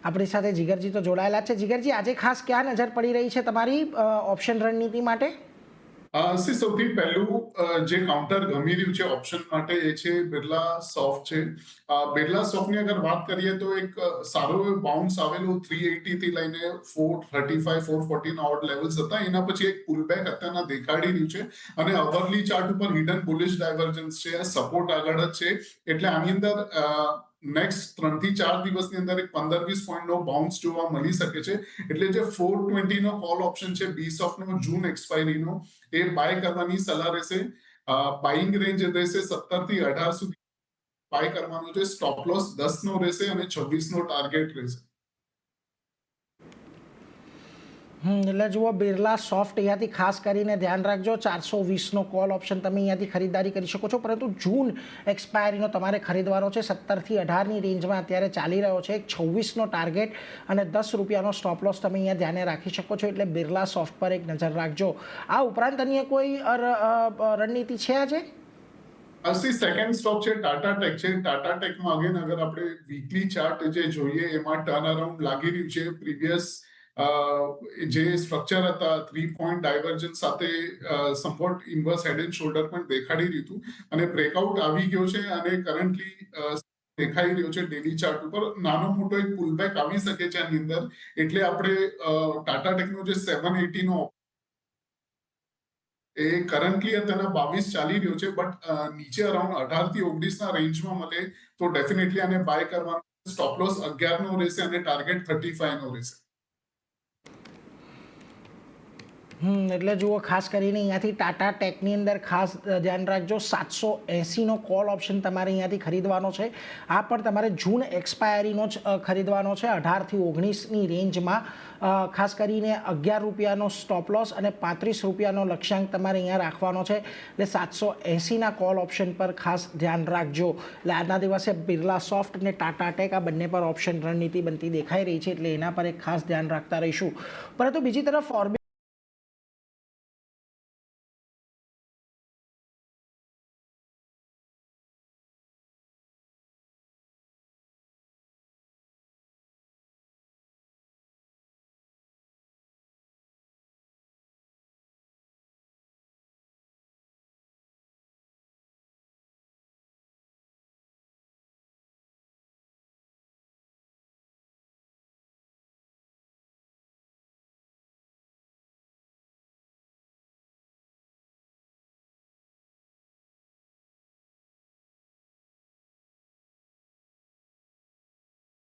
આપણી સાથે જીગરજી તો જોડાયેલા છે। જીગરજી, આજે ખાસ ક્યાં નજર પડી રહી છે તમારી ઓપ્શન રણનીતિ માટે? સૌથી પહેલું જે કાઉન્ટર ગમી રહ્યું છે ઓપ્શન માટે એ છે બિરલા સોફ્ટ છે। બિરલા સોફ્ટની અગર વાત કરીએ તો એક સારો બાઉન્સ આવેલું 380 થી લઈને 435 440 ના ઓડ લેવલ્સ હતા। એના પછી એક પુલબેક અત્યારના દેખાડી રહ્યું છે અને અવરલી ચાર્ટ ઉપર હિડન બુલિશ ડાયવર્જન્સ છે, સપોર્ટ આગળ જ છે। એટલે આની અંદર નેક્સ્ટ 3 થી 4 દિવસની અંદર એક 15-20 પોઈન્ટનો બાઉન્સ જોવા મળી શકે છે। એટલે જે 420 નો કોલ ઓપ્શન છે બીસોફ્ટનો જૂન એક્સપાયરીનો, એ બાય કરવાની સલાહ રહેશે। બાઇંગ રેન્જ રહેશે 17 થી 18 સુધી બાય કરવાનું છે। સ્ટોપ લોસ 10 નો રહેશે અને 26 નો ટાર્ગેટ રહેશે। એટલે જુઓ, બિરલા સોફ્ટ અહીંયાથી ખાસ કરીને ધ્યાન રાખજો, 420નો કોલ ઓપ્શન તમે અહીંયાથી ખરીદારી કરી શકો છો, પરંતુ જૂન એક્સપાયરીનો તમારે ખરીદવાનો છે। 17 થી 18ની રેન્જમાં અત્યારે ચાલી રહ્યો છે। 26નો ટાર્ગેટ અને 10 રૂપિયાનો સ્ટોપ લોસ તમે અહીંયા ધ્યાને રાખી શકો છો। એટલે બિરલા સોફ્ટ પર એક નજર રાખજો। આ ઉપરાંત અન્ય કોઈ રણનીતિ છે આજે? સેકન્ડ સ્ટોક છે ટાટા ટેક છે। ટાટા ટેકમાં અગેન અગર આપણે વીકલી ચાર્ટ જે જોઈએ એમાં ટર્ન અરાઉન્ડ લાગી રહ્યું છે। પ્રીવિયસ જે સ્ટ્રક્ચર હતા 3 પોઈન્ટ ડાયવર્જન્સ સાથે somewhat inverse head and shoulder પણ દેખાડી રહ્યું હતું અને બ્રેકઆઉટ આવી ગયો છે અને કરન્ટલી દેખાઈ રહ્યો છે ડેલી ચાર્ટ ઉપર। નાનો મોટો એક પુલબેક આવી શકે છે આની અંદર। એટલે આપણે ટાટા ટેકનો જે 780 નો એ કરન્ટલી અત્યારના 22 ચાલી રહ્યો છે, બટ નીચે અરાઉન્ડ 18 થી 19 ના રેન્જમાં મળે તો ડેફિનેટલી આને બાય કરવાનો। સ્ટોપ લોસ 11 નો રહેશે અને ટાર્ગેટ 35 નો રહેશે। એટલે જુઓ, ખાસ કરીને અહીંયાથી ટાટા ટેકની અંદર ખાસ ધ્યાન રાખજો, 780નો કોલ ઓપ્શન તમારે અહીંયાથી ખરીદવાનો છે। આ પણ તમારે જૂન એક્સપાયરીનો જ ખરીદવાનો છે। 18 થી 19ની રેન્જમાં ખાસ કરીને 11 રૂપિયાનો સ્ટોપ લોસ અને 35 રૂપિયાનો લક્ષ્યાંક તમારે અહીંયા રાખવાનો છે। એટલે 780ના કોલ ઓપ્શન પર ખાસ ધ્યાન રાખજો। એટલે આજના દિવસે બિરલા સોફ્ટ અને ટાટા ટેક આ બંને પર ઓપ્શન રણનીતિ બનતી દેખાઈ રહી છે, એટલે એના પર એક ખાસ ધ્યાન રાખતા રહીશું। પરંતુ બીજી તરફ